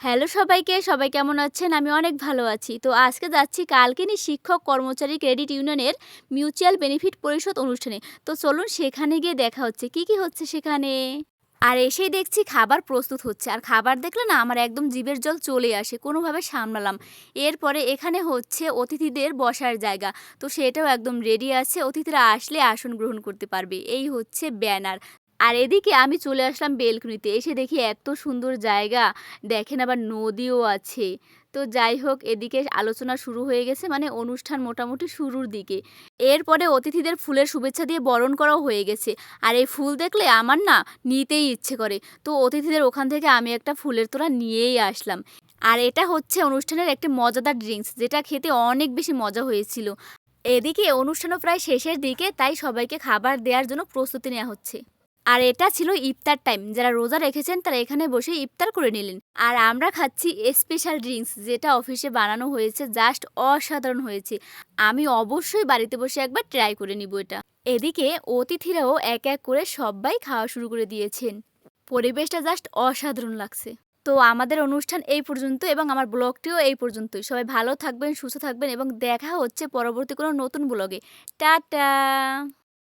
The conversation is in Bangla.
হ্যালো সবাইকে, সবাই কেমন আছেন? আমি অনেক ভালো আছি। তো আজকে যাচ্ছি কালকিনি শিক্ষক কর্মচারী ক্রেডিট ইউনিয়নের মিউচুয়াল বেনিফিট পরিষদ অনুষ্ঠানে। তো চলুন সেখানে গিয়ে দেখা হচ্ছে। কি হচ্ছে সেখানে? আর এসেই দেখছি খাবার প্রস্তুত হচ্ছে। আর খাবার দেখলে না আমার একদম জিভের জল চলে আসে। কোনোভাবে সামলালাম। এরপরে এখানে হচ্ছে অতিথিদের বসার জায়গা। তো সেটাও একদম রেডি আছে। অতিথিরা আসলে আসন গ্রহণ করতে পারবে। এই হচ্ছে ব্যানার। আর এদিকে আমি চলে আসলাম বেলকনিতে। এসে দেখি এত সুন্দর জায়গা। দেখেন আবার নদীও আছে। তো যাই হোক এদিকে আলোচনা শুরু হয়ে গেছে মানে অনুষ্ঠান মোটামুটি শুরুর দিকে। এরপরে অতিথিদের ফুলের শুভেচ্ছা দিয়ে বরণ করাও হয়ে গেছে। আর এই ফুল দেখলে আমার না নিতেই ইচ্ছে করে। তো অতিথিদের ওখান থেকে আমি একটা ফুলের তোড়া নিয়েই আসলাম। আর এটা হচ্ছে অনুষ্ঠানের একটি মজাদার ড্রিংকস যেটা খেতে অনেক বেশি মজা হয়েছিল। এদিকে অনুষ্ঠানও প্রায় শেষের দিকে তাই সবাইকে খাবার দেওয়ার জন্য প্রস্তুতি নেওয়া হচ্ছে। আর এটা ছিল ইফতার টাইম। যারা রোজা রেখেছেন তারা এখানে বসে ইফতার করে নিলেন। আর আমরা খাচ্ছি স্পেশাল ড্রিংকস যেটা অফিসে বানানো হয়েছে জাস্ট অসাধারণ হয়েছে। আমি অবশ্যই বাড়িতে বসে একবার ট্রাই করে নিব এটা। এদিকে অতিথিরাও এক এক করে সবাই খাওয়া শুরু করে দিয়েছেন। পরিবেশটা জাস্ট অসাধারণ লাগছে। তো আমাদের অনুষ্ঠান এই পর্যন্ত এবং আমার ব্লগটিও এই পর্যন্তই। সবাই ভালো থাকবেন, সুস্থ থাকবেন এবং দেখা হচ্ছে পরবর্তী কোনো নতুন ব্লগে। টাটা।